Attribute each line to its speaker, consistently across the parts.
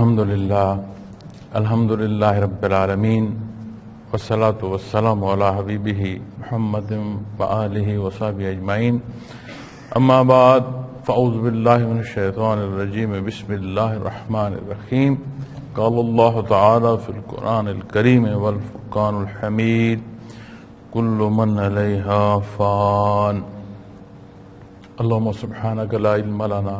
Speaker 1: الحمد للہ رب العالمین والصلاة والسلام علی حبیبہ محمد وآلہ وصحبہ اجمعین، اما بعد فاعوذ باللہ من الشیطان الرجیم، بسم اللہ الرحمن الرحیم۔ قال اللہ تعالی فی القرآن الکریم والفرقان الحمید، کل من علیہا فان۔ اللہم سبحانک لا علم لنا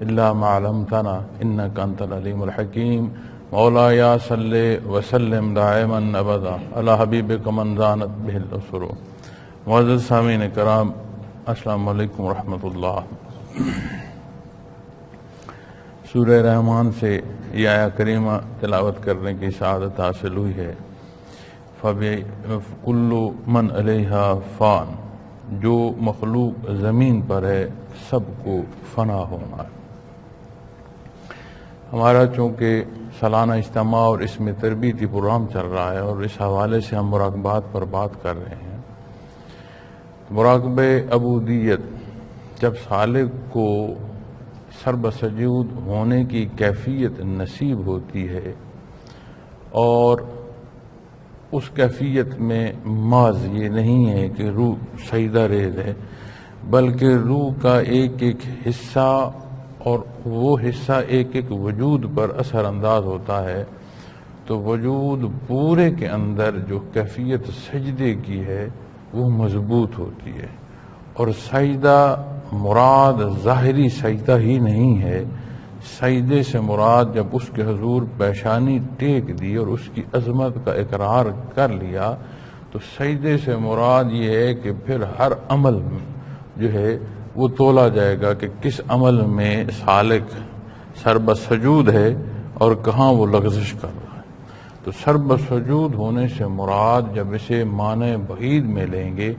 Speaker 1: الا ما علمتنا انک انت العلیم الحکیم۔ مولایا صلی وسلم دائما ابدا علی حبیبک من زانت بہ الاسر۔ معزز سامعین کرام، السلام علیکم ورحمۃ اللہ۔ سورہ رحمان سے یہ آیہ کریمہ تلاوت کرنے کی سعادت حاصل ہوئی ہے۔ کل من علیہا فان، جو مخلوق زمین پر ہے سب کو فنا ہونا ہے۔ ہمارا چونکہ سالانہ اجتماع اور اس میں تربیتی پروگرام چل رہا ہے اور اس حوالے سے ہم مراقبات پر بات کر رہے ہیں۔ مراقبہ عبودیت، جب سالک کو سربسجود ہونے کی کیفیت نصیب ہوتی ہے اور اس کیفیت میں محض یہ نہیں ہے کہ روح سجدہ ریز ہے، بلکہ روح کا ایک ایک حصہ اور وہ حصہ ایک ایک وجود پر اثر انداز ہوتا ہے، تو وجود پورے کے اندر جو کیفیت سجدے کی ہے وہ مضبوط ہوتی ہے۔ اور سجدہ مراد ظاہری سجدہ ہی نہیں ہے، سجدے سے مراد جب اس کے حضور پیشانی ٹیک دی اور اس کی عظمت کا اقرار کر لیا، تو سجدے سے مراد یہ ہے کہ پھر ہر عمل جو ہے وہ تولا جائے گا کہ کس عمل میں سالک سربسجود ہے اور کہاں وہ لغزش کر رہا ہے۔ تو سربسجود ہونے سے مراد جب اسے معنی بعید میں لیں گے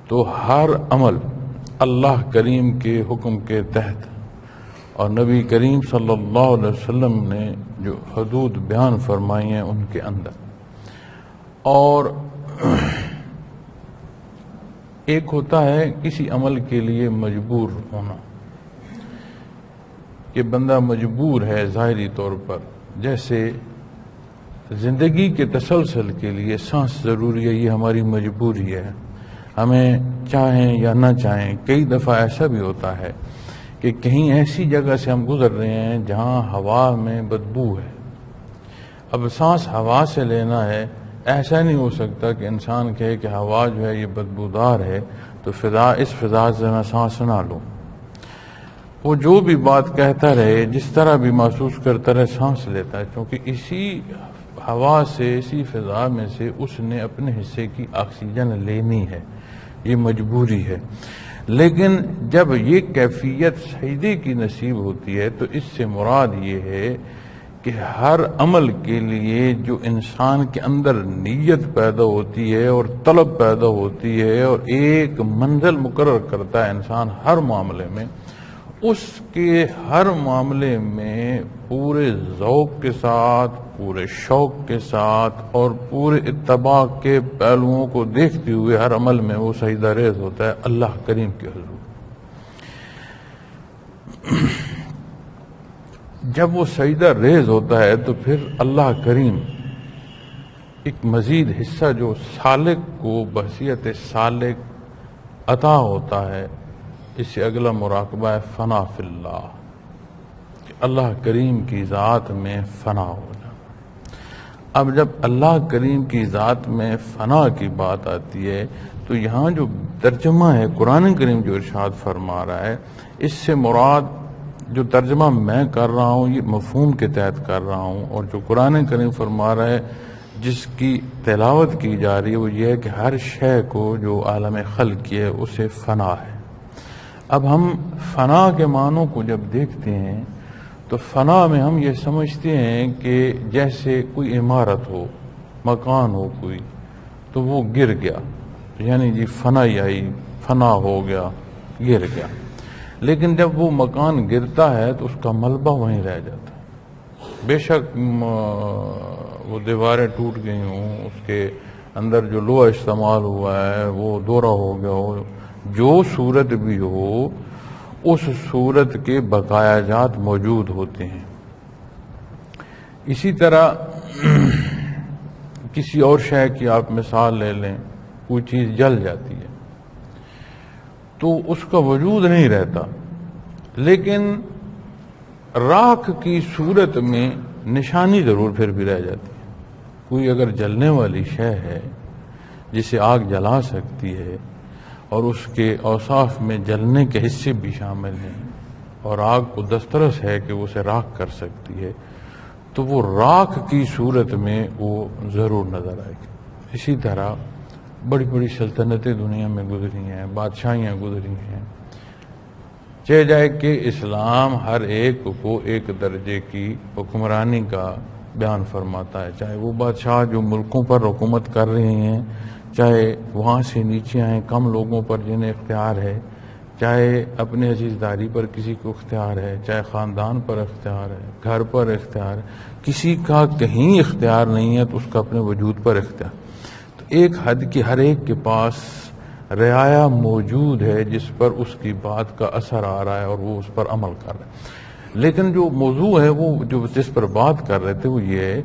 Speaker 1: تو ہر عمل اللہ کریم کے حکم کے تحت اور نبی کریم صلی اللہ علیہ وسلم نے جو حدود بیان فرمائی ہیں ان کے اندر۔ اور ایک ہوتا ہے کسی عمل کے لیے مجبور ہونا، کہ بندہ مجبور ہے ظاہری طور پر، جیسے زندگی کے تسلسل کے لیے سانس ضروری ہے، یہ ہماری مجبوری ہے، ہمیں چاہیں یا نہ چاہیں۔ کئی دفعہ ایسا بھی ہوتا ہے کہ کہیں ایسی جگہ سے ہم گزر رہے ہیں جہاں ہوا میں بدبو ہے، اب سانس ہوا سے لینا ہے، ایسا نہیں ہو سکتا کہ انسان کہے کہ ہوا جو ہے یہ بدبودار ہے تو اس فضا سے میں سانس نہ لوں۔ وہ جو بھی بات کہتا رہے، جس طرح بھی محسوس کرتا رہے، سانس لیتا ہے، کیونکہ اسی ہوا سے، اسی فضا میں سے اس نے اپنے حصے کی آکسیجن لینی ہے، یہ مجبوری ہے۔ لیکن جب یہ کیفیت سجدے کی نصیب ہوتی ہے تو اس سے مراد یہ ہے کہ ہر عمل کے لیے جو انسان کے اندر نیت پیدا ہوتی ہے اور طلب پیدا ہوتی ہے اور ایک منزل مقرر کرتا ہے انسان ہر معاملے میں، اس کے ہر معاملے میں پورے ذوق کے ساتھ، پورے شوق کے ساتھ اور پورے اتباع کے پہلوؤں کو دیکھتے ہوئے ہر عمل میں وہ سجدہ ریز ہوتا ہے اللہ کریم کے حضور۔ جب وہ سجدہ ریز ہوتا ہے تو پھر اللہ کریم ایک مزید حصہ جو سالک کو بحیثیت سالک عطا ہوتا ہے، اس سے اگلا مراقبہ ہے فنا فی اللہ، کہ اللہ کریم کی ذات میں فنا ہو جانا۔ اب جب اللہ کریم کی ذات میں فنا کی بات آتی ہے تو یہاں جو ترجمہ ہے قرآن کریم جو ارشاد فرما رہا ہے، اس سے مراد جو ترجمہ میں کر رہا ہوں یہ مفہوم کے تحت کر رہا ہوں، اور جو قرآن کریم فرما رہا ہے جس کی تلاوت کی جا رہی ہے وہ یہ ہے کہ ہر شے کو جو عالم خلق کی ہے اسے فنا ہے۔ اب ہم فنا کے معنوں کو جب دیکھتے ہیں تو فنا میں ہم یہ سمجھتے ہیں کہ جیسے کوئی عمارت ہو، مکان ہو کوئی، تو وہ گر گیا، یعنی جی فنائی آئی، فنا ہو گیا، گر گیا۔ لیکن جب وہ مکان گرتا ہے تو اس کا ملبہ وہیں رہ جاتا ہے، بے شک وہ دیواریں ٹوٹ گئی ہوں، اس کے اندر جو لوہا استعمال ہوا ہے وہ دورہ ہو گیا ہو، جو صورت بھی ہو اس صورت کے بقایا جات موجود ہوتے ہیں۔ اسی طرح کسی اور شے کی آپ مثال لے لیں، کوئی چیز جل جاتی ہے تو اس کا وجود نہیں رہتا، لیکن راکھ کی صورت میں نشانی ضرور پھر بھی رہ جاتی ہے۔ کوئی اگر جلنے والی شے ہے جسے آگ جلا سکتی ہے اور اس کے اوصاف میں جلنے کے حصے بھی شامل ہیں اور آگ کو دسترس ہے کہ وہ اسے راکھ کر سکتی ہے، تو وہ راکھ کی صورت میں وہ ضرور نظر آئے گی۔ اسی طرح بڑی بڑی سلطنتیں دنیا میں گزری ہیں، بادشاہیاں گزری ہیں، چاہے جائے کہ اسلام ہر ایک کو ایک درجے کی حکمرانی کا بیان فرماتا ہے، چاہے وہ بادشاہ جو ملکوں پر حکومت کر رہے ہیں، چاہے وہاں سے نیچے آئیں کم لوگوں پر جنہیں اختیار ہے، چاہے اپنے عزیزداری پر کسی کو اختیار ہے، چاہے خاندان پر اختیار ہے، گھر پر اختیار ہے، کسی کا کہیں اختیار نہیں ہے تو اس کا اپنے وجود پر اختیار۔ تو ایک حد کی ہر ایک کے پاس رعایا موجود ہے جس پر اس کی بات کا اثر آ رہا ہے اور وہ اس پر عمل کر رہا ہے۔ لیکن جو موضوع ہے وہ جو جس پر بات کر رہے تھے وہ یہ ہے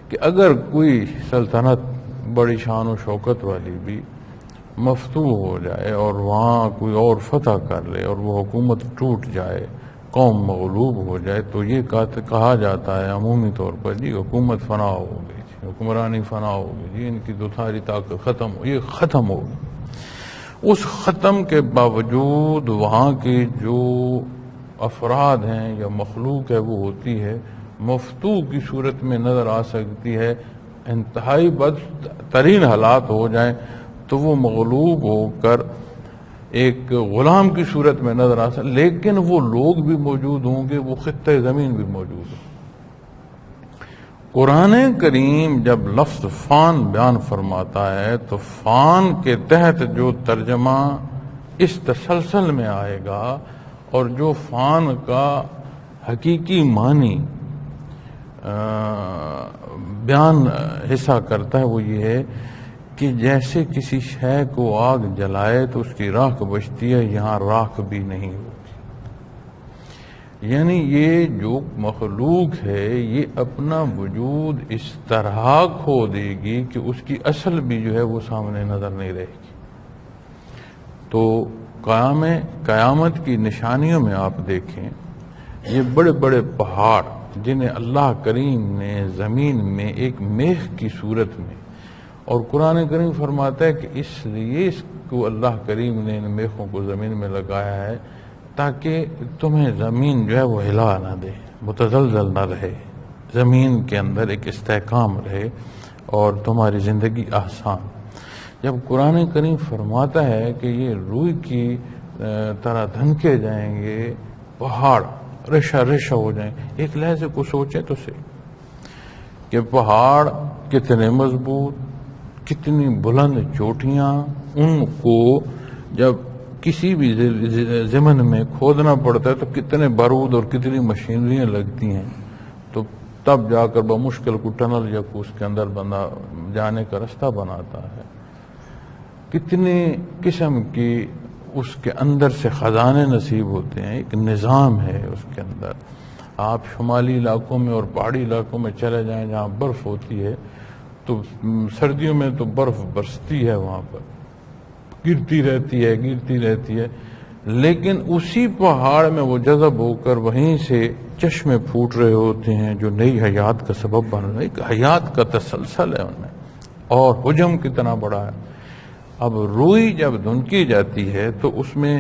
Speaker 1: کہ اگر کوئی سلطنت بڑی شان و شوکت والی بھی مفتوح ہو جائے اور وہاں کوئی اور فتح کر لے اور وہ حکومت ٹوٹ جائے، قوم مغلوب ہو جائے، تو یہ کہا جاتا ہے عمومی طور پر جی حکومت فنا ہو گئی، جی حکمرانی فنا ہو گئی، جی ان کی تو ساری طاقت ختم ہو، یہ ختم ہو گئی۔ اس ختم کے باوجود وہاں کے جو افراد ہیں یا مخلوق ہے وہ ہوتی ہے مفتوح کی صورت میں نظر آ سکتی ہے، انتہائی بدترین حالات ہو جائیں تو وہ مغلوب ہو کر ایک غلام کی صورت میں نظر آ سکتے، لیکن وہ لوگ بھی موجود ہوں گے، وہ خطہ زمین بھی موجود ہوں۔ قرآن کریم جب لفظ فان بیان فرماتا ہے تو فان کے تحت جو ترجمہ اس تسلسل میں آئے گا اور جو فان کا حقیقی معنی بیان حصہ کرتا ہے وہ یہ ہے کہ جیسے کسی شے کو آگ جلائے تو اس کی راکھ بچتی ہے، یہاں راکھ بھی نہیں ہوتی۔ یعنی یہ جو مخلوق ہے یہ اپنا وجود اس طرح کھو دے گی کہ اس کی اصل بھی جو ہے وہ سامنے نظر نہیں رہے گی۔ تو قیامت کی نشانیوں میں آپ دیکھیں یہ بڑے بڑے پہاڑ جنہیں اللہ کریم نے زمین میں ایک میخ کی صورت میں، اور قرآن کریم فرماتا ہے کہ اس لیے اس کو اللہ کریم نے ان میخوں کو زمین میں لگایا ہے تاکہ تمہیں زمین جو ہے وہ ہلا نہ دے، متزلزل نہ رہے، زمین کے اندر ایک استحکام رہے اور تمہاری زندگی آسان۔ جب قرآن کریم فرماتا ہے کہ یہ روئی کی طرح دھنکے جائیں گے، پہاڑ ریشہ ریشہ ہو جائیں، ایک لحظے کو سوچیں تو صحیح کہ پہاڑ کتنے مضبوط، کتنی بلند چوٹیاں، ان کو جب کسی بھی ضمن میں کھودنا پڑتا ہے تو کتنے بارود اور کتنی مشینریاں لگتی ہیں، تو تب جا کر بمشکل کو ٹنل یا کو اس کے اندر بندہ جانے کا رستہ بناتا ہے۔ کتنی قسم کی اس کے اندر سے خزانے نصیب ہوتے ہیں، ایک نظام ہے اس کے اندر۔ آپ شمالی علاقوں میں اور پہاڑی علاقوں میں چلے جائیں جہاں برف ہوتی ہے تو سردیوں میں تو برف برستی ہے، وہاں پر گرتی رہتی ہے، لیکن اسی پہاڑ میں وہ جذب ہو کر وہیں سے چشمے پھوٹ رہے ہوتے ہیں جو نئی حیات کا سبب بن رہے ہیں۔ ایک حیات کا تسلسل ہے ان میں، اور حجم کتنا بڑا ہے۔ اب روئی جب دھنکی جاتی ہے تو اس میں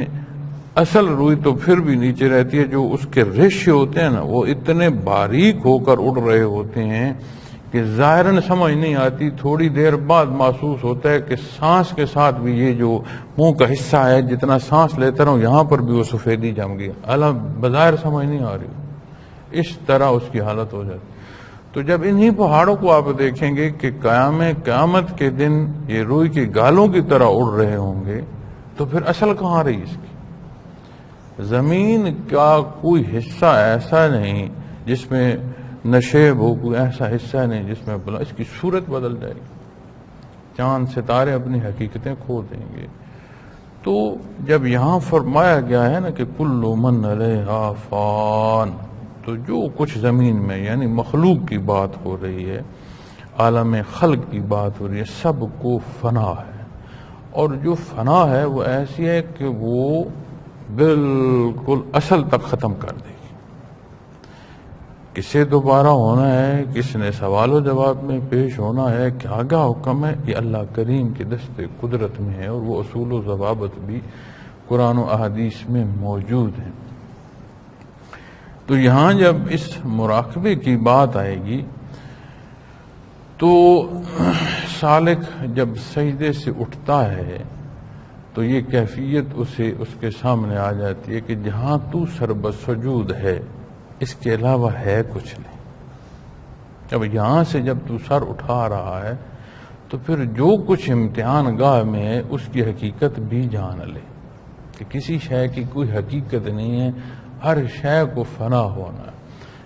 Speaker 1: اصل روئی تو پھر بھی نیچے رہتی ہے، جو اس کے ریشے ہوتے ہیں نا وہ اتنے باریک ہو کر اڑ رہے ہوتے ہیں کہ ظاہراً سمجھ نہیں آتی، تھوڑی دیر بعد محسوس ہوتا ہے کہ سانس کے ساتھ بھی یہ جو منہ کا حصہ ہے جتنا سانس لیتا رہوں یہاں پر بھی وہ سفیدی جم گئی، بظاہر سمجھ نہیں آ رہی، اس طرح اس کی حالت ہو جاتی۔ تو جب انہی پہاڑوں کو آپ دیکھیں گے کہ قیامت کے دن یہ روئی کے گالوں کی طرح اڑ رہے ہوں گے تو پھر اصل کہاں رہی اس کی؟ زمین کا کوئی حصہ ایسا نہیں جس میں نشیب ہو، کوئی ایسا حصہ نہیں جس میں اس کی صورت بدل جائے گی، چاند ستارے اپنی حقیقتیں کھو دیں گے۔ تو جب یہاں فرمایا گیا ہے نا کہ کل من علیہا فان، تو جو کچھ زمین میں یعنی مخلوق کی بات ہو رہی ہے، عالم خلق کی بات ہو رہی ہے، سب کو فنا ہے، اور جو فنا ہے وہ ایسی ہے کہ وہ بالکل اصل تک ختم کر دے گی۔ کسے دوبارہ ہونا ہے، کس نے سوال و جواب میں پیش ہونا ہے، کیا کیا حکم ہے، یہ اللہ کریم کے دست قدرت میں ہے، اور وہ اصول و ضوابط بھی قرآن و احادیث میں موجود ہیں۔ تو یہاں جب اس مراقبے کی بات آئے گی تو سالک جب سجدے سے اٹھتا ہے تو یہ کیفیت اسے اس کے سامنے آ جاتی ہے کہ جہاں تو سربسجود ہے، اس کے علاوہ ہے کچھ نہیں۔ اب یہاں سے جب تو سر اٹھا رہا ہے تو پھر جو کچھ امتحان گاہ میں ہے اس کی حقیقت بھی جان لے کہ کسی شے کی کوئی حقیقت نہیں ہے، ہر شے کو فنا ہونا ہے۔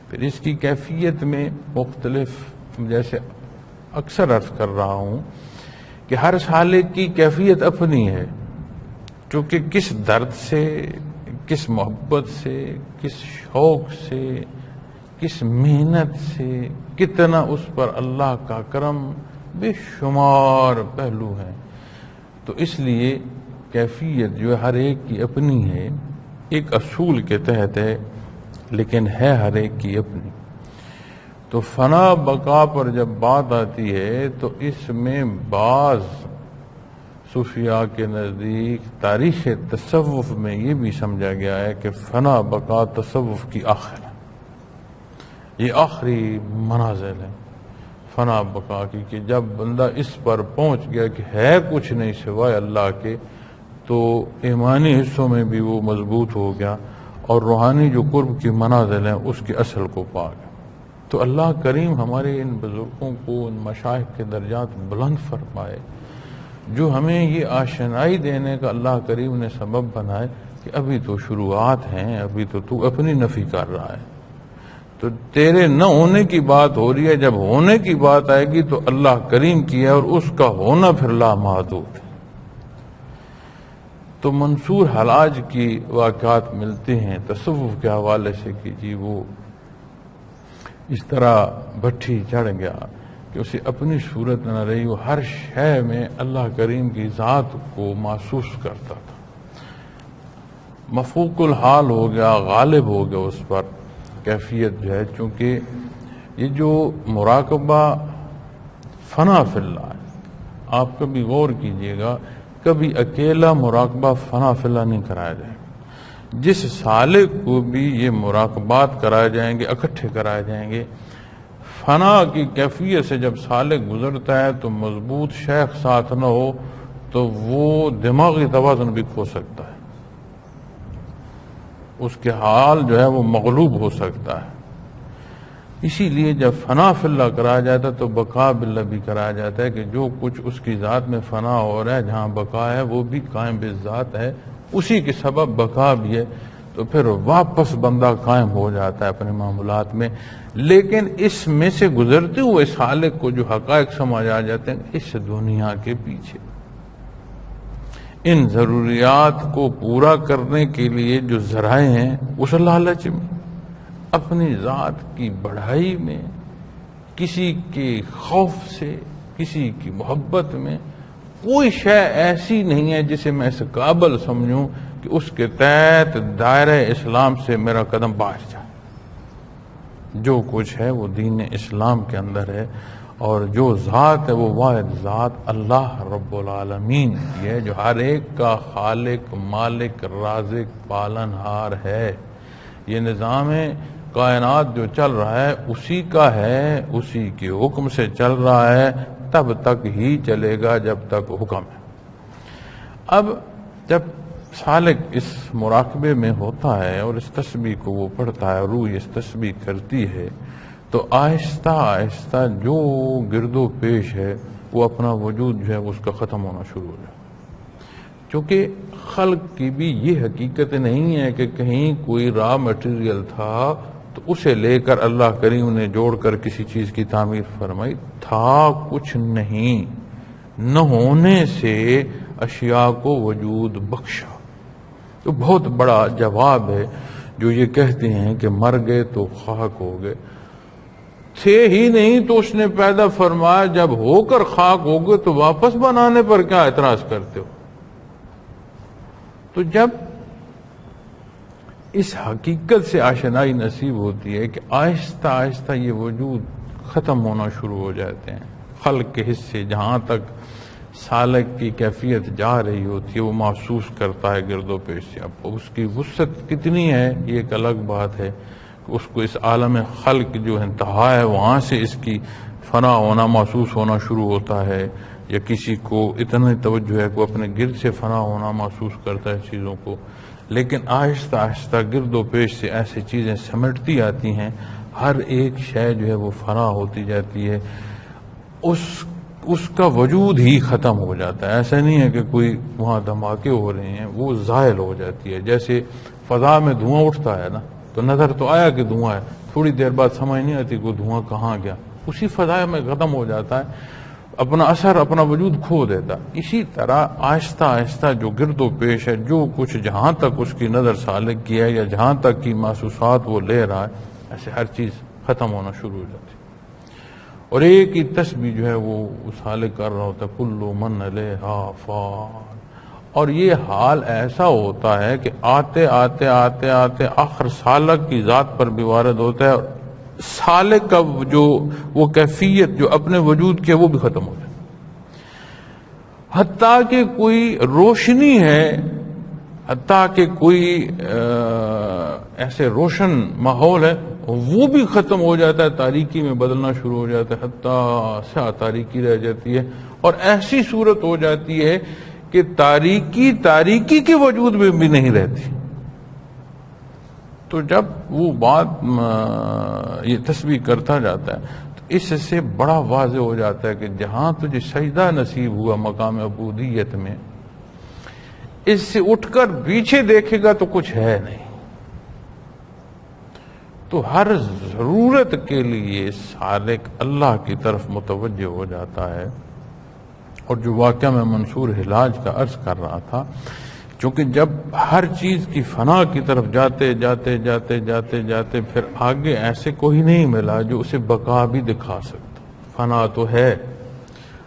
Speaker 1: پھر اس کی کیفیت میں مختلف، جیسے اکثر عرض کر رہا ہوں کہ ہر سالک کی کیفیت اپنی ہے، چونکہ کس درد سے، کس محبت سے، کس شوق سے، کس محنت سے، کتنا اس پر اللہ کا کرم، بے شمار پہلو ہیں۔ تو اس لیے کیفیت جو ہر ایک کی اپنی ہے، ایک اصول کے تحت ہے، لیکن ہے ہر ایک کی اپنی۔ تو فنا بقا پر جب بات آتی ہے تو اس میں بعض صوفیاء کے نزدیک تاریخ تصوف میں یہ بھی سمجھا گیا ہے کہ فنا بقا تصوف کی آخر ہے، یہ آخری منازل ہے فنا بقا کی، کہ جب بندہ اس پر پہنچ گیا کہ ہے کچھ نہیں سوائے اللہ کے، تو ایمانی حصوں میں بھی وہ مضبوط ہو گیا، اور روحانی جو قرب کی منازل ہیں اس کی اصل کو پا گیا۔ تو اللہ کریم ہمارے ان بزرگوں کو، ان مشائخ کے درجات بلند فرمائے، جو ہمیں یہ آشنائی دینے کا اللہ کریم نے سبب بنائے کہ ابھی تو شروعات ہیں، ابھی تو اپنی نفی کر رہا ہے، تو تیرے نہ ہونے کی بات ہو رہی ہے، جب ہونے کی بات آئے گی تو اللہ کریم کی ہے، اور اس کا ہونا پھر لامحدود ہے۔ تو منصور حلاج کی واقعات ملتے ہیں تصوف کے حوالے سے کہ جی وہ اس طرح بھٹی چڑھ گیا کہ اسے اپنی صورت نہ رہی، وہ ہر شے میں اللہ کریم کی ذات کو محسوس کرتا تھا، مفوق الحال ہو گیا، غالب ہو گیا اس پر کیفیت جو ہے۔ چونکہ یہ جو مراقبہ فنا فی اللہ ہے، آپ کبھی غور کیجئے گا، کبھی اکیلا مراقبہ فنا فی اللہ نہیں کرایا جائے گا۔ جس سالک کو بھی یہ مراقبات کرائے جائیں گے، اکٹھے کرائے جائیں گے، فنا کی کیفیت سے جب سالک گزرتا ہے تو مضبوط شیخ ساتھ نہ ہو تو وہ دماغی توازن بھی کھو سکتا ہے، اس کے حال جو ہے وہ مغلوب ہو سکتا ہے۔ اسی لیے جب فنا فی اللہ کرایا جاتا ہے تو بقا باللہ بھی کرایا جاتا ہے کہ جو کچھ اس کی ذات میں فنا ہو رہا ہے، جہاں بقا ہے وہ بھی قائم بالذات ہے، اسی کے سبب بقا بھی ہے، تو پھر واپس بندہ قائم ہو جاتا ہے اپنے معاملات میں۔ لیکن اس میں سے گزرتے ہوئے سالک کو جو حقائق سمجھ آ جاتے ہیں اس دنیا کے پیچھے، ان ضروریات کو پورا کرنے کے لیے جو ذرائع ہیں اس لالچ میں، اپنی ذات کی بڑھائی میں، کسی کے خوف سے، کسی کی محبت میں، کوئی شے ایسی نہیں ہے جسے میں اس قابل سمجھوں کہ اس کے تحت دائرہ اسلام سے میرا قدم باہر جائے۔ جو کچھ ہے وہ دین اسلام کے اندر ہے، اور جو ذات ہے وہ واحد ذات اللہ رب العالمین کی ہے، جو ہر ایک کا خالق، مالک، رازق، پالن ہار ہے۔ یہ نظام کائنات جو چل رہا ہے اسی کا ہے، اسی کے حکم سے چل رہا ہے، تب تک ہی چلے گا جب تک حکم ہے۔ اب جب سالک اس مراقبے میں ہوتا ہے اور اس تسبیح کو وہ پڑھتا ہے، روح اس تسبیح کرتی ہے، تو آہستہ آہستہ جو گرد و پیش ہے وہ اپنا وجود جو ہے اس کا ختم ہونا شروع ہو جائے۔ چونکہ خلق کی بھی یہ حقیقت نہیں ہے کہ کہیں کوئی را مٹیریل تھا تو اسے لے کر اللہ کریم نے جوڑ کر کسی چیز کی تعمیر فرمائی، تھا کچھ نہیں، نہ ہونے سے اشیاء کو وجود بخشا۔ تو بہت بڑا جواب ہے جو یہ کہتے ہیں کہ مر گئے تو خاک ہو گئے، تھے ہی نہیں تو اس نے پیدا فرمایا، جب ہو کر خاک ہو گئے تو واپس بنانے پر کیا اعتراض کرتے ہو؟ تو جب اس حقیقت سے آشنائی نصیب ہوتی ہے کہ آہستہ آہستہ یہ وجود ختم ہونا شروع ہو جاتے ہیں، خلق کے حصے جہاں تک سالک کی کیفیت جا رہی ہوتی ہے وہ محسوس کرتا ہے گرد و پیش سے۔ اب اس کی وسعت کتنی ہے یہ ایک الگ بات ہے، اس کو اس عالم خلق جو انتہا ہے وہاں سے اس کی فنا ہونا محسوس ہونا شروع ہوتا ہے، یا کسی کو اتنا توجہ ہے کہ وہ اپنے گرد سے فنا ہونا محسوس کرتا ہے چیزوں کو، لیکن آہستہ آہستہ گرد و پیش سے ایسی چیزیں سمٹتی آتی ہیں، ہر ایک شے جو ہے وہ فنا ہوتی جاتی ہے، اس کا وجود ہی ختم ہو جاتا ہے۔ ایسا نہیں ہے کہ کوئی وہاں دھماکے ہو رہے ہیں، وہ زائل ہو جاتی ہے۔ جیسے فضا میں دھواں اٹھتا ہے نا، تو نظر تو آیا کہ دھواں ہے، تھوڑی دیر بعد سمجھ نہیں آتی کہ دھواں کہاں گیا، اسی فضا میں ختم ہو جاتا ہے، اپنا اثر اپنا وجود کھو دیتا۔ اسی طرح آہستہ آہستہ جو گرد و پیش ہے، جو کچھ جہاں تک اس کی نظر سالک کی ہے یا جہاں تک کی محسوسات وہ لے رہا ہے، ایسے ہر چیز ختم ہونا شروع ہو جاتی ہے، اور ایک ہی تسبیح جو ہے وہ سالک کر رہا ہوتا ہے، کلو من علیہا فان۔ اور یہ حال ایسا ہوتا ہے کہ آتے آتے آتے آتے آخر سالک کی ذات پر بھی وارد ہوتا ہے، اور سالک کا جو وہ کیفیت جو اپنے وجود کی وہ بھی ختم ہو جائے، حتیٰ کہ کوئی روشنی ہے، حتیٰ کہ کوئی ایسے روشن ماحول ہے وہ بھی ختم ہو جاتا ہے، تاریکی میں بدلنا شروع ہو جاتا ہے، حتیٰ سے تاریکی رہ جاتی ہے، اور ایسی صورت ہو جاتی ہے کہ تاریکی کے وجود میں بھی نہیں رہتی۔ تو جب وہ بات یہ تسبیح کرتا جاتا ہے تو اس سے بڑا واضح ہو جاتا ہے کہ جہاں تجھے سجدہ نصیب ہوا مقام عبودیت میں، اس سے اٹھ کر پیچھے دیکھے گا تو کچھ ہے نہیں۔ تو ہر ضرورت کے لیے سالک اللہ کی طرف متوجہ ہو جاتا ہے، اور جو واقعہ میں منصور حلاج کا عرض کر رہا تھا، چونکہ جب ہر چیز کی فنا کی طرف جاتے جاتے جاتے جاتے جاتے پھر آگے ایسے کوئی نہیں ملا جو اسے بقا بھی دکھا سکتا۔ فنا تو ہے،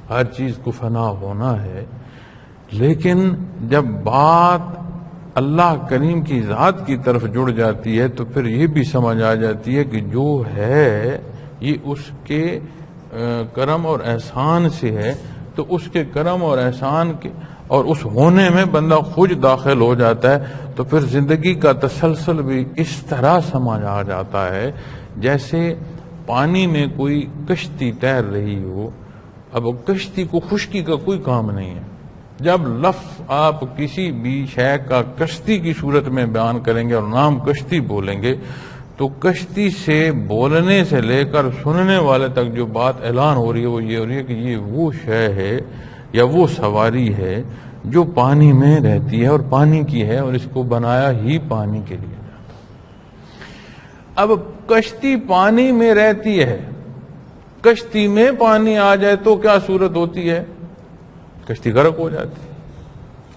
Speaker 1: ہر چیز کو فنا ہونا ہے، لیکن جب بات اللہ کریم کی ذات کی طرف جڑ جاتی ہے تو پھر یہ بھی سمجھ آ جاتی ہے کہ جو ہے یہ اس کے کرم اور احسان سے ہے، تو اس کے کرم اور احسان کے اور اس ہونے میں بندہ خود داخل ہو جاتا ہے، تو پھر زندگی کا تسلسل بھی اس طرح سمجھ آ جاتا ہے جیسے پانی میں کوئی کشتی تیر رہی ہو۔ اب کشتی کو خشکی کا کوئی کام نہیں ہے، جب لفظ آپ کسی بھی شے کا کشتی کی صورت میں بیان کریں گے اور نام کشتی بولیں گے تو کشتی سے بولنے سے لے کر سننے والے تک جو بات اعلان ہو رہی ہے وہ یہ ہو رہی ہے کہ یہ وہ شے ہے یا وہ سواری ہے جو پانی میں رہتی ہے اور پانی کی ہے، اور اس کو بنایا ہی پانی کے لیے جاتا۔ اب کشتی پانی میں رہتی ہے، کشتی میں پانی آ جائے تو کیا صورت ہوتی ہے؟ کشتی غرق ہو جاتی،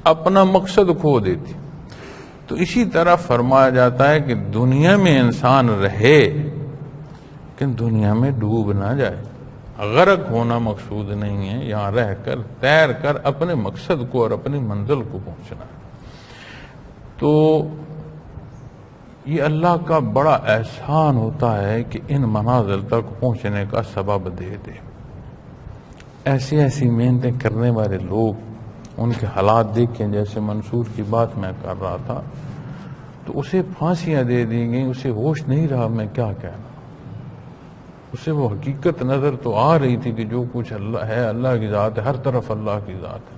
Speaker 1: اپنا مقصد کھو دیتی۔ تو اسی طرح فرمایا جاتا ہے کہ دنیا میں انسان رہے لیکن دنیا میں ڈوب نہ جائے، غرق ہونا مقصود نہیں ہے، یہاں رہ کر تیر کر اپنے مقصد کو اور اپنی منزل کو پہنچنا ہے۔ تو یہ اللہ کا بڑا احسان ہوتا ہے کہ ان منازل تک پہنچنے کا سبب دے دے۔ ایسی ایسی محنتیں کرنے والے لوگ، ان کے حالات دیکھیں، جیسے منصور کی بات میں کر رہا تھا، تو اسے پھانسیاں دے دی گئیں، اسے ہوش نہیں رہا میں کیا کہنا، اسے وہ حقیقت نظر تو آ رہی تھی کہ جو کچھ اللہ ہے اللہ کی ذات ہے، ہر طرف اللہ کی ذات ہے۔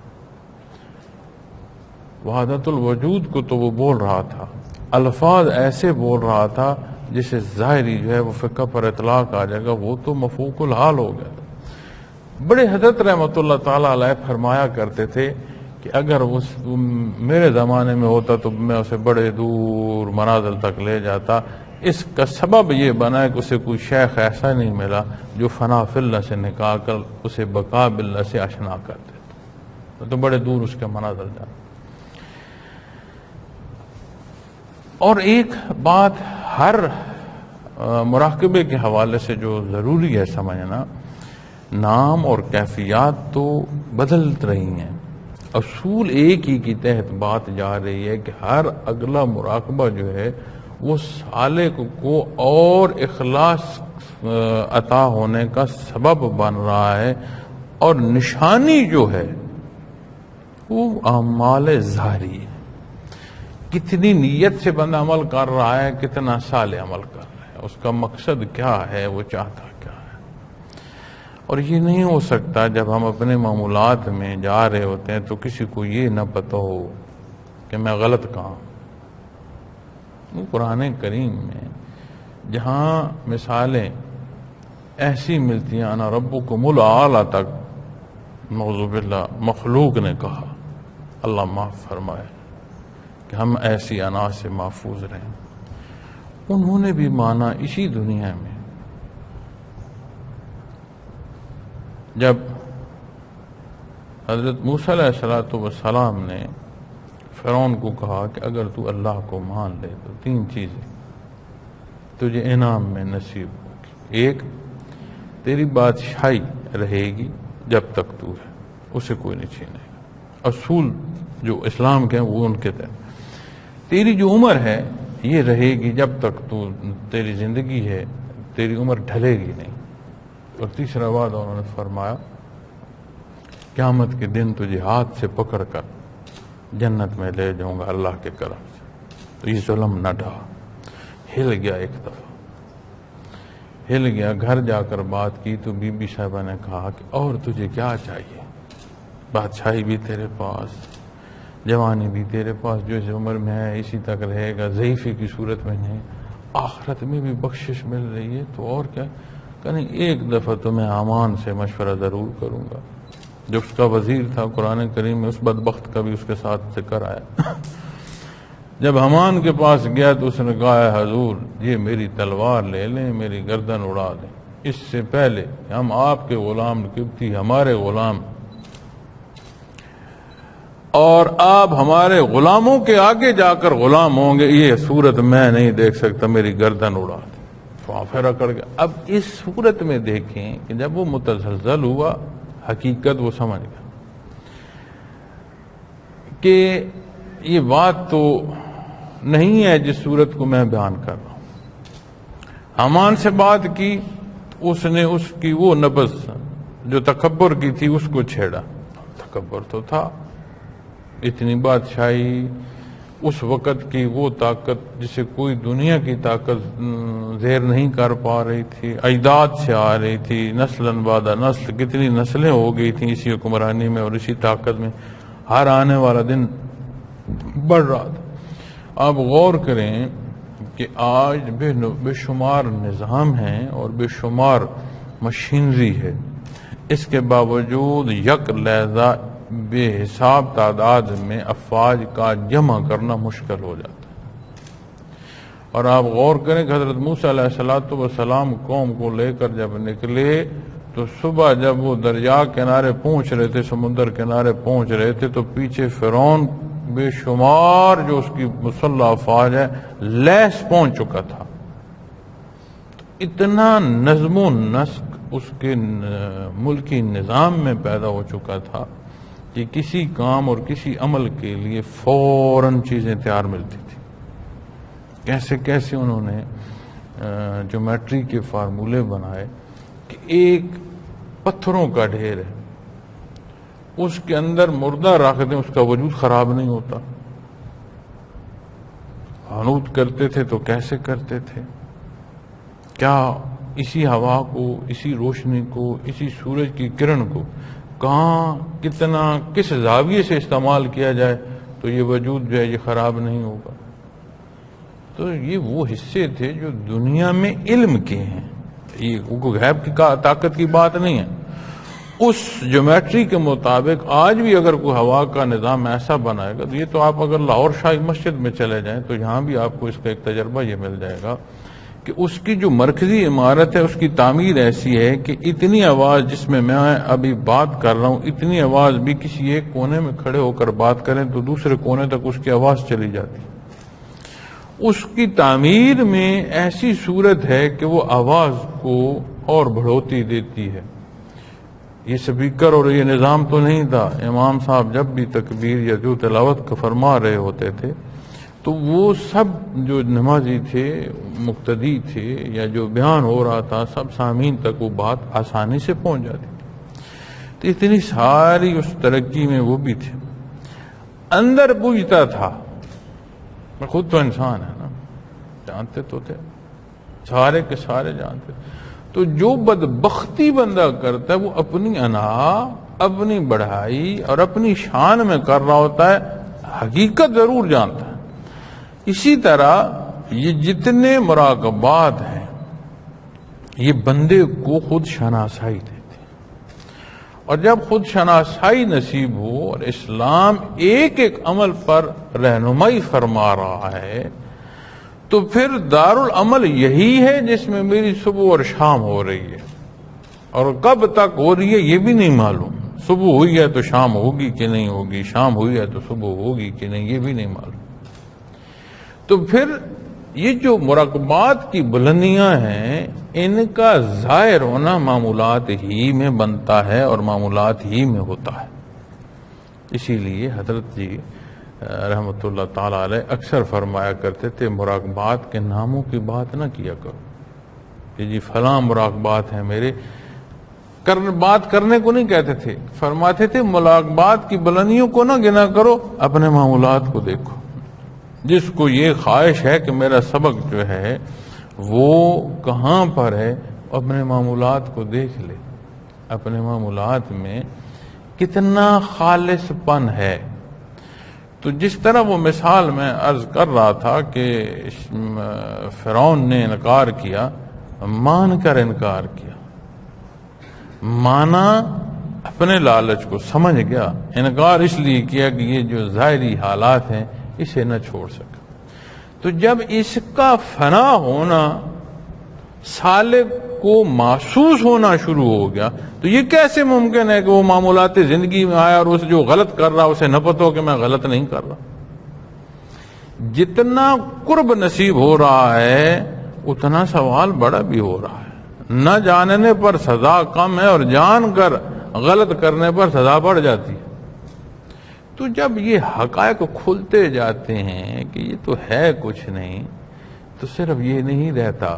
Speaker 1: وحدت الوجود کو تو وہ بول رہا تھا، الفاظ ایسے بول رہا تھا جسے ظاہری جو ہے وہ فقہ پر اطلاق آ جائے گا، وہ تو مفوق الحال ہو گیا تھا۔ بڑے حضرت رحمۃ اللہ تعالی علیہ فرمایا کرتے تھے کہ اگر میرے زمانے میں ہوتا تو میں اسے بڑے دور منازل تک لے جاتا۔ اس کا سبب یہ بنا کہ اسے کوئی شیخ ایسا نہیں ملا جو فنا فی اللہ سے نکال کر اسے بقا باللہ سے آشنا کر دیتا، تو بڑے دور اس کے منازل جاتا۔ اور ایک بات ہر مراقبے کے حوالے سے جو ضروری ہے سمجھنا، نام اور کیفیات تو بدل رہی ہیں، اصول ایک ہی کی تحت بات جا رہی ہے کہ ہر اگلا مراقبہ جو ہے وہ سالک کو اور اخلاص عطا ہونے کا سبب بن رہا ہے، اور نشانی جو ہے وہ اعمال ظاہری ہے، کتنی نیت سے بندہ عمل کر رہا ہے، کتنا صالح عمل کر رہا ہے، اس کا مقصد کیا ہے، وہ چاہتا کیا ہے۔ اور یہ نہیں ہو سکتا جب ہم اپنے معمولات میں جا رہے ہوتے ہیں تو کسی کو یہ نہ پتہ ہو کہ میں غلط کہاں۔ قرآن کریم میں جہاں مثالیں ایسی ملتی ہیں، انا ربکم الاعلی تک، نعوذ باللہ مخلوق نے کہا، اللہ معاف فرمائے کہ ہم ایسی انا سے محفوظ رہیں، انہوں نے بھی مانا اسی دنیا میں جب حضرت موسیٰ علیہ السلام نے فرعون کو کہا کہ اگر تو اللہ کو مان لے تو 3 چیزیں تجھے انعام میں نصیب ہوگی۔ ایک، تیری بادشاہی رہے گی جب تک تو ہے، اسے کوئی نہیں چھینے گا، اصول جو اسلام کے ہیں وہ ان کے تحت۔ تیری جو عمر ہے یہ رہے گی جب تک تو تیری زندگی ہے، تیری عمر ڈھلے گی نہیں۔ اور تیسرا بات انہوں نے فرمایا، قیامت کے دن تجھے ہاتھ سے پکڑ کر جنت میں لے جاؤں گا اللہ کے کرم سے۔ تو یہ ظلم نہ ڈھا، ہل گیا، ایک دفعہ ہل گیا، گھر جا کر بات کی تو بی بی صاحبہ نے کہا کہ اور تجھے کیا چاہیے، بادشاہی بھی تیرے پاس، جوانی بھی تیرے پاس، جو اس عمر میں ہے اسی تک رہے گا، ضعیفی کی صورت میں نہیں، آخرت میں بھی بخشش مل رہی ہے، تو اور کیا۔ کہ نہیں، ایک دفعہ تو میں حامان سے مشورہ ضرور کروں گا، جو اس کا وزیر تھا۔ قرآن کریم میں اس بدبخت کا بھی اس کے ساتھ ذکر آیا۔ جب حامان کے پاس گیا تو اس نے کہا، حضور یہ میری تلوار لے لیں، میری گردن اڑا دیں، اس سے پہلے ہم آپ کے غلام قبطی، ہمارے غلام، اور آپ ہمارے غلاموں کے آگے جا کر غلام ہوں گے، یہ صورت میں نہیں دیکھ سکتا، میری گردن اڑا دیں۔ پھر کر گیا۔ اب اس صورت میں دیکھیں کہ جب وہ متزلزل ہوا، حقیقت وہ سمجھ گیا کہ یہ بات تو نہیں ہے جس صورت کو میں بیان کر رہا ہوں۔ حامان سے بات کی، اس نے اس کی وہ نبض جو تکبر کی تھی اس کو چھیڑا۔ تکبر تو تھا، اتنی بادشاہی، اس وقت کی وہ طاقت جسے کوئی دنیا کی طاقت زیر نہیں کر پا رہی تھی، اجداد سے آ رہی تھی، نسلاً بعد نسل کتنی نسلیں ہو گئی تھیں اسی حکمرانی میں اور اسی طاقت میں، ہر آنے والا دن بڑھ رہا تھا۔ آپ غور کریں کہ آج بے شمار نظام ہیں اور بے شمار مشینری ہے، اس کے باوجود یک لحظہ بے حساب تعداد میں افواج کا جمع کرنا مشکل ہو جاتا ہے۔ اور آپ غور کریں کہ حضرت موسیٰ علیہ السلام قوم کو لے کر جب نکلے تو صبح جب وہ دریا کنارے پہنچ رہے تھے، سمندر کنارے پہنچ رہے تھے، تو پیچھے فرعون بے شمار جو اس کی مسلح افواج ہے لیس پہنچ چکا تھا۔ اتنا نظم و نسق اس کے ملکی نظام میں پیدا ہو چکا تھا کہ کسی کام اور کسی عمل کے لیے فوراً چیزیں تیار ملتی تھی۔ کیسے کیسے انہوں نے جیومیٹری کے فارمولے بنائے کہ ایک پتھروں کا ڈھیر ہے، اس کے اندر مردہ رکھ دیں، اس کا وجود خراب نہیں ہوتا۔ حنوط کرتے تھے تو کیسے کرتے تھے؟ کیا اسی ہوا کو، اسی روشنی کو، اسی سورج کی کرن کو کہاں، کتنا، کس زاویے سے استعمال کیا جائے تو یہ وجود جو ہے یہ خراب نہیں ہوگا۔ تو یہ وہ حصے تھے جو دنیا میں علم کے ہیں، یہ غیب کی طاقت کی بات نہیں ہے۔ اس جیومیٹری کے مطابق آج بھی اگر کوئی ہوا کا نظام ایسا بنائے گا، تو یہ تو آپ اگر لاہور شاہی مسجد میں چلے جائیں تو یہاں بھی آپ کو اس کا ایک تجربہ یہ مل جائے گا کہ اس کی جو مرکزی عمارت ہے اس کی تعمیر ایسی ہے کہ اتنی آواز جس میں ابھی بات کر رہا ہوں، اتنی آواز بھی کسی ایک کونے میں کھڑے ہو کر بات کریں تو دوسرے کونے تک اس کی آواز چلی جاتی، اس کی تعمیر میں ایسی صورت ہے کہ وہ آواز کو اور بڑھوتی دیتی ہے. یہ سپیکر اور یہ نظام تو نہیں تھا. امام صاحب جب بھی تکبیر یا جو تلاوت کا فرما رہے ہوتے تھے تو وہ سب جو نمازی تھے، مقتدی تھے، یا جو بیان ہو رہا تھا، سب سامعین تک وہ بات آسانی سے پہنچ جاتی. تو اتنی ساری اس ترقی میں وہ بھی تھے. اندر بوجھتا تھا، خود تو انسان ہے نا، جانتے تو تھے، سارے کے سارے جانتے. تو جو بدبختی بندہ کرتا ہے وہ اپنی انا، اپنی بڑھائی اور اپنی شان میں کر رہا ہوتا ہے، حقیقت ضرور جانتا ہے. اسی طرح یہ جتنے مراقبات ہیں یہ بندے کو خود شناسائی دیتے ہیں. اور جب خود شناسائی نصیب ہو اور اسلام ایک ایک عمل پر رہنمائی فرما رہا ہے تو پھر دارالعمل یہی ہے جس میں میری صبح اور شام ہو رہی ہے، اور کب تک ہو رہی ہے یہ بھی نہیں معلوم. صبح ہوئی ہے تو شام ہوگی کہ نہیں ہوگی، شام ہوئی ہے تو صبح ہوگی کہ نہیں، یہ بھی نہیں معلوم. تو پھر یہ جو مراقبات کی بلندیاں ہیں ان کا ظاہر ہونا معمولات ہی میں بنتا ہے اور معمولات ہی میں ہوتا ہے. اسی لیے حضرت جی رحمۃ اللہ تعالی علیہ اکثر فرمایا کرتے تھے مراقبات کے ناموں کی بات نہ کیا کرو کہ جی فلاں مراقبات ہیں میرے. بات کرنے کو نہیں کہتے تھے، فرماتے تھے مراقبات کی بلندیوں کو نہ گنا کرو، اپنے معمولات کو دیکھو. جس کو یہ خواہش ہے کہ میرا سبق جو ہے وہ کہاں پر ہے، اپنے معمولات کو دیکھ لے، اپنے معمولات میں کتنا خالص پن ہے. تو جس طرح وہ مثال میں عرض کر رہا تھا کہ فرعون نے انکار کیا، مان کر انکار کیا، مانا اپنے لالچ کو سمجھ گیا، انکار اس لیے کیا کہ یہ جو ظاہری حالات ہیں اسے نہ چھوڑ سکا. تو جب اس کا فنا ہونا سالک کو محسوس ہونا شروع ہو گیا تو یہ کیسے ممکن ہے کہ وہ معمولات زندگی میں آیا اور اسے جو غلط کر رہا اسے نہ پتہ ہو کہ میں غلط نہیں کر رہا. جتنا قرب نصیب ہو رہا ہے اتنا سوال بڑا بھی ہو رہا ہے. نہ جاننے پر سزا کم ہے اور جان کر غلط کرنے پر سزا بڑھ جاتی ہے. تو جب یہ حقائق کھلتے جاتے ہیں کہ یہ تو ہے کچھ نہیں، تو صرف یہ نہیں رہتا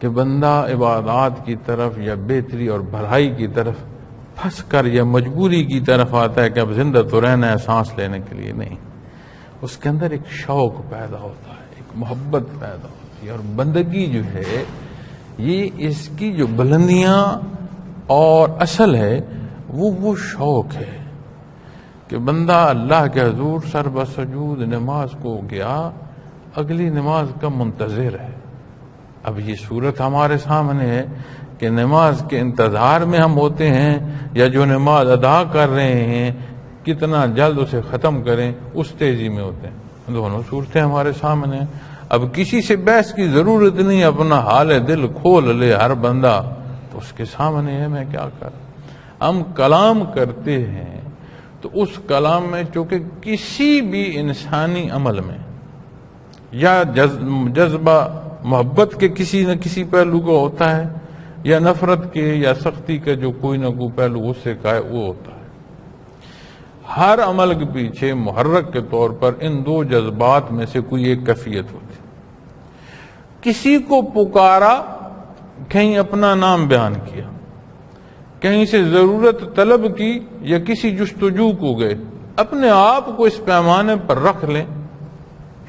Speaker 1: کہ بندہ عبادات کی طرف یا بہتری اور بھلائی کی طرف پھنس کر یا مجبوری کی طرف آتا ہے کہ اب زندہ تو رہنا ہے سانس لینے کے لیے. نہیں، اس کے اندر ایک شوق پیدا ہوتا ہے، ایک محبت پیدا ہوتی ہے. اور بندگی جو ہے یہ اس کی جو بلندیاں اور اصل ہے وہ شوق ہے کہ بندہ اللہ کے حضور سر بسجود نماز کو گیا، اگلی نماز کا منتظر ہے. اب یہ صورت ہمارے سامنے ہے کہ نماز کے انتظار میں ہم ہوتے ہیں یا جو نماز ادا کر رہے ہیں کتنا جلد اسے ختم کریں اس تیزی میں ہوتے ہیں. دونوں صورتیں ہمارے سامنے ہیں. اب کسی سے بحث کی ضرورت نہیں، اپنا حال دل کھول لے ہر بندہ تو اس کے سامنے ہے میں کیا کر. ہم کلام کرتے ہیں تو اس کلام میں چونکہ کسی بھی انسانی عمل میں یا جذبہ محبت کے کسی نہ کسی پہلو کو ہوتا ہے یا نفرت کے یا سختی کا جو کوئی نہ کوئی پہلو غصے کا ہے وہ ہوتا ہے. ہر عمل کے پیچھے محرک کے طور پر ان دو جذبات میں سے کوئی ایک کیفیت ہوتی. کسی کو پکارا، کہیں اپنا نام بیان کیا، کہیں سے ضرورت طلب کی یا کسی جستجو کو گئے، اپنے آپ کو اس پیمانے پر رکھ لیں،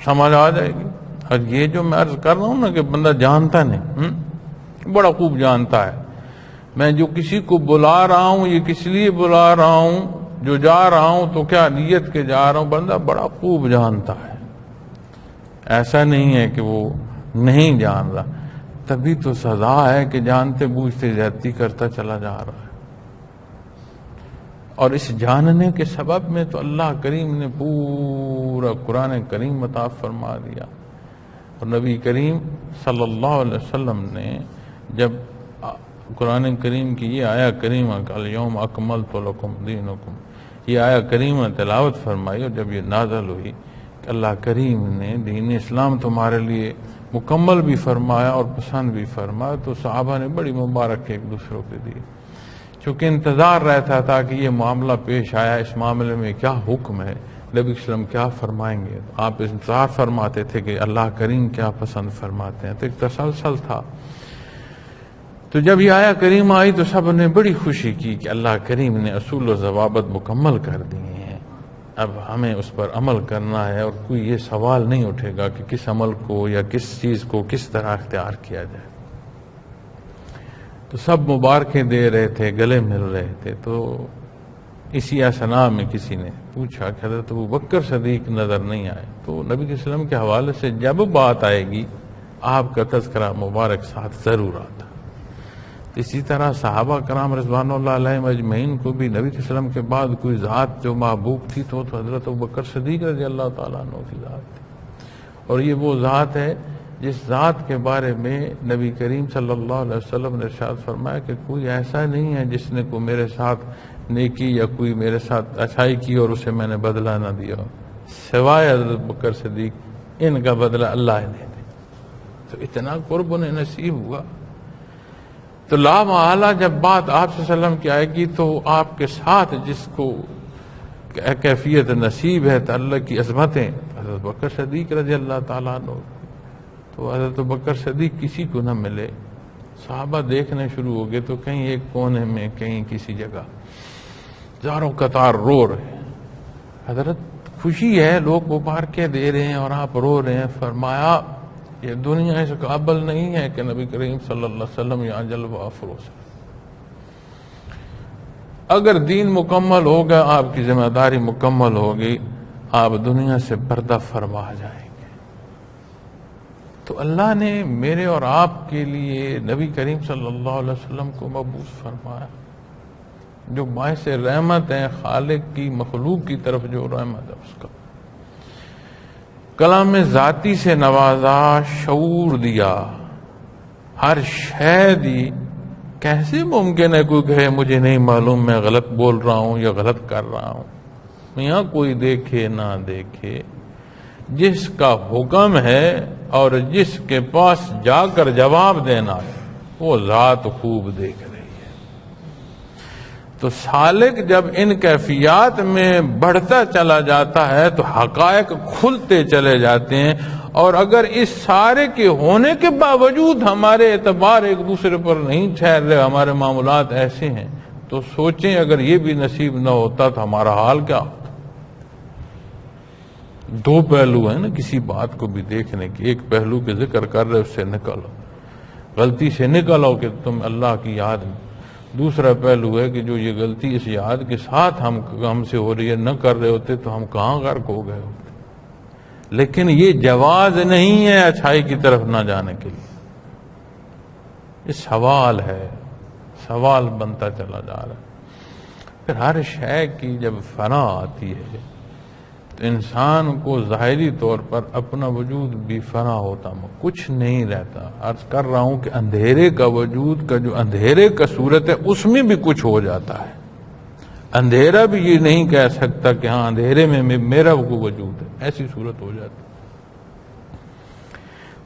Speaker 1: سمجھ آ جائے گی. اور یہ جو میں عرض کر رہا ہوں نا کہ بندہ جانتا نہیں، بڑا خوب جانتا ہے میں جو کسی کو بلا رہا ہوں یہ کس لیے بلا رہا ہوں، جو جا رہا ہوں تو کیا نیت کے جا رہا ہوں، بندہ بڑا خوب جانتا ہے. ایسا نہیں ہے کہ وہ نہیں جان رہا، تبھی تو سزا ہے کہ جانتے بوجھتے زیادتی کرتا چلا جا رہا ہے. اور اس جاننے کے سبب میں تو اللہ کریم نے پورا قرآن کریم عطا فرما دیا. اور نبی کریم صلی اللہ علیہ وسلم نے جب قرآن کریم کی یہ آیا کریمہ الیوم اکملت لکم دینکم، یہ آیا کریمہ تلاوت فرمائی اور جب یہ نازل ہوئی کہ اللہ کریم نے دین اسلام تمہارے لیے مکمل بھی فرمایا اور پسند بھی فرمایا، تو صحابہ نے بڑی مبارک ایک دوسروں کے دی، چونکہ انتظار رہتا تھا کہ یہ معاملہ پیش آیا، اس معاملے میں کیا حکم ہے، نبی صلی اللہ علیہ وسلم کیا فرمائیں گے. آپ انتظار فرماتے تھے کہ اللہ کریم کیا پسند فرماتے ہیں، تو ایک تسلسل تھا. تو جب یہ آیا کریم آئی تو سب نے بڑی خوشی کی کہ اللہ کریم نے اصول و ضوابط مکمل کر دیے ہیں، اب ہمیں اس پر عمل کرنا ہے، اور کوئی یہ سوال نہیں اٹھے گا کہ کس عمل کو یا کس چیز کو کس طرح اختیار کیا جائے. تو سب مبارکیں دے رہے تھے، گلے مل رہے تھے. تو اسی اثنا میں کسی نے پوچھا کہ حضرت ابوبکر صدیق نظر نہیں آئے. تو نبی صلی اللہ علیہ وسلم کے حوالے سے جب بات آئے گی آپ کا تذکرہ مبارک ساتھ ضرور آتا. اسی طرح صحابہ کرام رضوان اللہ علیہم اجمعین کو بھی نبی صلی اللہ علیہ وسلم کے بعد کوئی ذات جو محبوب تھی تو حضرت ابوبکر صدیق رضی اللہ تعالیٰ عنہ کی ذات تھی. اور یہ وہ ذات ہے جس ذات کے بارے میں نبی کریم صلی اللہ علیہ وسلم نے ارشاد فرمایا کہ کوئی ایسا نہیں ہے جس نے کو میرے ساتھ نیکی یا کوئی میرے ساتھ اچھائی کی اور اسے میں نے بدلہ نہ دیا سوائے حضرت ابوبکر صدیق، ان کا بدلہ اللہ نے دیا. تو اتنا قرب انہیں نصیب ہوا. تو لا محالہ جب بات آپ صلی اللہ علیہ وسلم کی آئے گی تو آپ کے ساتھ جس کو کیفیت نصیب ہے تعلق کی عظمتیں، حضرت بکر صدیق رضی اللہ تعالیٰ عنہ. تو حضرت بکر صدیق کسی کو نہ ملے، صحابہ دیکھنے شروع ہو گئے تو کہیں ایک کونے میں کہیں کسی جگہ زاروں قطار رو رہے. حضرت خوشی ہے، لوگ مبارکیں دے رہے ہیں اور آپ رو رہے ہیں. فرمایا یہ دنیا اس قابل نہیں ہے کہ نبی کریم صلی اللہ علیہ وسلم یہاں جلوہ افروز ہے. اگر دین مکمل ہوگا، آپ کی ذمہ داری مکمل ہوگی، آپ دنیا سے پردہ فرما جائیں گے. تو اللہ نے میرے اور آپ کے لیے نبی کریم صلی اللہ علیہ وسلم کو مبعوث فرمایا، جو باعث رحمت ہے، خالق کی مخلوق کی طرف جو رحمت ہے اس کا. کلام ذاتی سے نوازا، شعور دیا، ہر شے دی. کیسے ممکن ہے کوئی کہے مجھے نہیں معلوم، میں غلط بول رہا ہوں یا غلط کر رہا ہوں. یہاں کوئی دیکھے نہ دیکھے، جس کا حکم ہے اور جس کے پاس جا کر جواب دینا ہے وہ ذات خوب دیکھ رہی ہے. تو سالک جب ان کیفیات میں بڑھتا چلا جاتا ہے تو حقائق کھلتے چلے جاتے ہیں. اور اگر اس سارے کے ہونے کے باوجود ہمارے اعتبار ایک دوسرے پر نہیں ٹھہر رہے، ہمارے معاملات ایسے ہیں، تو سوچیں اگر یہ بھی نصیب نہ ہوتا تو ہمارا حال کیا ہوتا. دو پہلو ہیں نا کسی بات کو بھی دیکھنے کے. ایک پہلو کے ذکر کر رہے اس سے نکلو، غلطی سے نکلو کہ تم اللہ کی یاد میں. دوسرا پہلو ہے کہ جو یہ غلطی اس یاد کے ساتھ ہم سے ہو رہی ہے، نہ کر رہے ہوتے تو ہم کہاں غرق ہو گئے ہوتے. لیکن یہ جواز نہیں ہے اچھائی کی طرف نہ جانے کے لیے. یہ سوال ہے، سوال بنتا چلا جا رہا ہے. پھر ہر شے کی جب فنا آتی ہے تو انسان کو ظاہری طور پر اپنا وجود بھی فنا ہوتا، کچھ نہیں رہتا. عرض کر رہا ہوں کہ اندھیرے کا وجود کا جو اندھیرے کا صورت ہے اس میں بھی کچھ ہو جاتا ہے. اندھیرا بھی یہ نہیں کہہ سکتا کہ ہاں اندھیرے میں میرا وجود ہے، ایسی صورت ہو جاتی.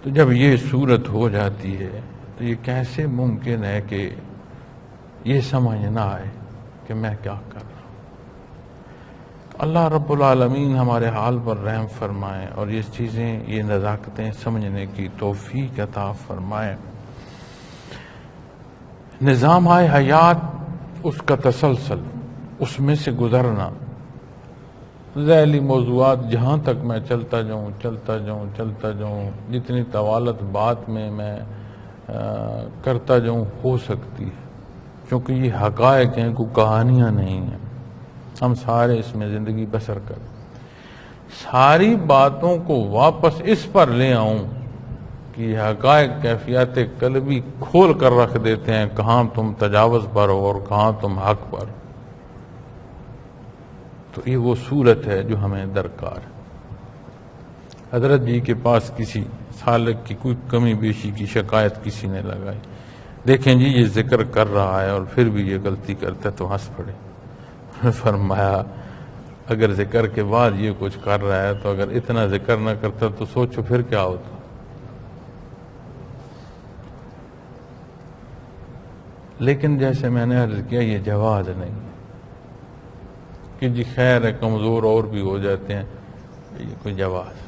Speaker 1: تو جب یہ صورت ہو جاتی ہے تو یہ کیسے ممکن ہے کہ یہ سمجھ نہ آئے کہ میں کیا کر رہا ہوں. اللہ رب العالمین ہمارے حال پر رحم فرمائے اور یہ چیزیں، یہ نزاکتیں سمجھنے کی توفیق عطا فرمائے. نظام حیات، اس کا تسلسل، اس میں سے گزرنا، ذیلی موضوعات جہاں تک میں چلتا جاؤں جتنی طوالت بات میں کرتا جاؤں ہو سکتی ہے، کیونکہ یہ حقائق ہیں، کوئی کہانیاں نہیں ہیں. ہم سارے اس میں زندگی بسر کر ساری باتوں کو واپس اس پر لے آؤں کہ یہ حقائق کیفیات قلبی کھول کر رکھ دیتے ہیں، کہاں تم تجاوز پر ہو اور کہاں تم حق پر. تو یہ وہ صورت ہے جو ہمیں درکار ہے. حضرت جی کے پاس کسی سالک کی کوئی کمی بیشی کی شکایت کسی نے لگائی، دیکھیں جی یہ ذکر کر رہا ہے اور پھر بھی یہ غلطی کرتا ہے، تو ہنس پڑے. فرمایا اگر ذکر کے بعد یہ کچھ کر رہا ہے تو اگر اتنا ذکر نہ کرتا تو سوچو پھر کیا ہوتا. لیکن جیسے میں نے عرض کیا یہ جواز نہیں کہ جی خیر ہے کمزور اور بھی ہو جاتے ہیں، یہ کوئی جواز.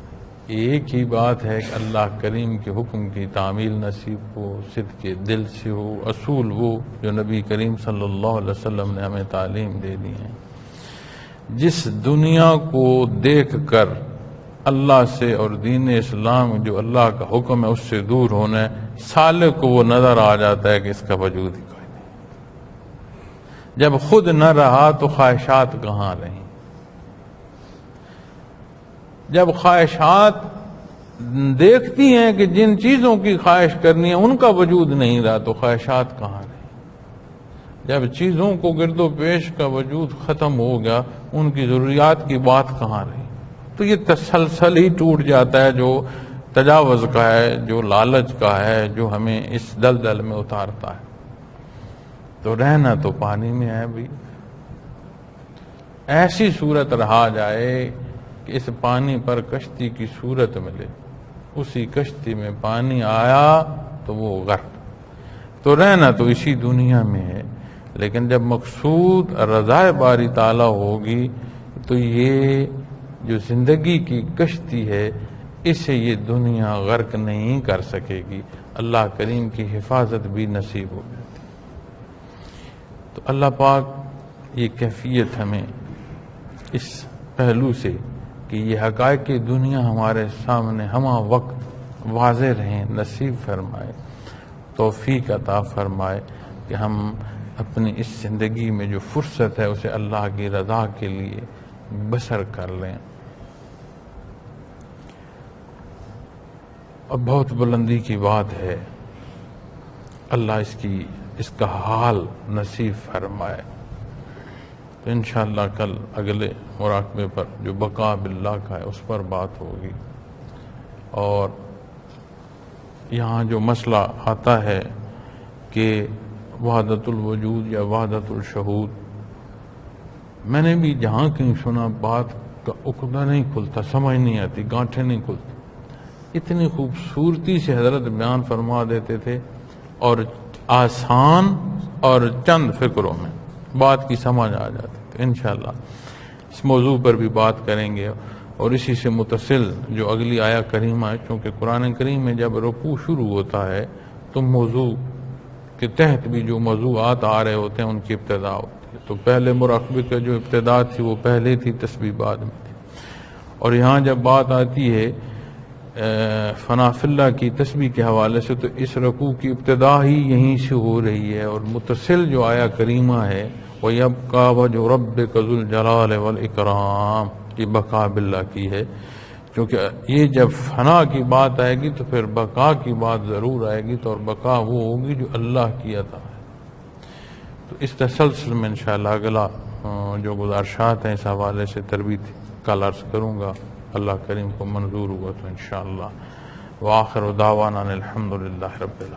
Speaker 1: ایک ہی بات ہے کہ اللہ کریم کے حکم کی تعمیل نصیب ہو، صدق کے دل سے ہو، اصول وہ جو نبی کریم صلی اللہ علیہ وسلم نے ہمیں تعلیم دے دی ہے. جس دنیا کو دیکھ کر اللہ سے اور دین اسلام جو اللہ کا حکم ہے اس سے دور ہونا ہے، سالک کو وہ نظر آ جاتا ہے کہ اس کا وجود ہی کوئی نہیں. جب خود نہ رہا تو خواہشات کہاں رہیں؟ جب خواہشات دیکھتی ہیں کہ جن چیزوں کی خواہش کرنی ہے ان کا وجود نہیں رہا تو خواہشات کہاں رہیں؟ جب چیزوں کو گرد و پیش کا وجود ختم ہو گیا ان کی ضروریات کی بات کہاں رہی؟ تو یہ تسلسل ہی ٹوٹ جاتا ہے جو تجاوز کا ہے، جو لالچ کا ہے، جو ہمیں اس دلدل میں اتارتا ہے. تو رہنا تو پانی میں ہے بھی. ایسی صورت رہا جائے کہ اس پانی پر کشتی کی صورت ملے، اسی کشتی میں پانی آیا تو وہ غرق. تو رہنا تو اسی دنیا میں ہے، لیکن جب مقصود رضا باری تعالیٰ ہوگی تو یہ جو زندگی کی کشتی ہے اسے یہ دنیا غرق نہیں کر سکے گی. اللہ کریم کی حفاظت بھی نصیب ہو جاتی. تو اللہ پاک یہ کیفیت ہمیں اس پہلو سے کہ یہ حقائق کی دنیا ہمارے سامنے ہمہ وقت واضح رہیں نصیب فرمائے، توفیق عطا فرمائے کہ ہم اپنی اس زندگی میں جو فرصت ہے اسے اللہ کی رضا کے لیے بسر کر لیں. اور بہت بلندی کی بات ہے، اللہ اس کا حال نصیب فرمائے. تو انشاءاللہ کل اگلے مراقبے پر جو بقا باللہ کا ہے اس پر بات ہوگی. اور یہاں جو مسئلہ آتا ہے کہ وحدت الوجود یا وحدت الشہود، میں نے بھی جہاں کہیں سنا بات کا عقدہ نہیں کھلتا، سمجھ نہیں آتی، گانٹھیں نہیں کھلتی. اتنی خوبصورتی سے حضرت بیان فرما دیتے تھے اور آسان اور چند فکروں میں بات کی سمجھ آ جاتی. تو انشاءاللہ اس موضوع پر بھی بات کریں گے. اور اسی سے متصل جو اگلی آیا کریمہ ہے، چونکہ قرآن کریم میں جب رکوع شروع ہوتا ہے تو موضوع کے تحت بھی جو موضوعات آ رہے ہوتے ہیں ان کی ابتدا ہوتی ہے. تو پہلے مراقبے کا جو ابتدا تھی وہ پہلے تھی، تسبیح بعد میں تھی. اور یہاں جب بات آتی ہے فنا فی اللہ کی تسبیح کے حوالے سے تو اس رکوع کی ابتدا ہی یہیں سے ہو رہی ہے. اور متصل جو آیا کریمہ ہے وَيَبْقَى وَجْهُ رَبِّكَ ذُو الْجَلَالِ وَالْإِكْرَامِ، یہ بقا باللہ کی ہے. کیونکہ یہ جب فنا کی بات آئے گی تو پھر بقا کی بات ضرور آئے گی. تو اور بقا وہ ہوگی جو اللہ کی عطا ہے. تو اس تسلسل میں انشاءاللہ اگلا جو گزارشات ہیں اس حوالے سے تربیت کل عرض کروں گا. اللہ کریم کو منظور ہوا تو انشاءاللہ. وآخر دعوانا الحمدللہ رب العالمین.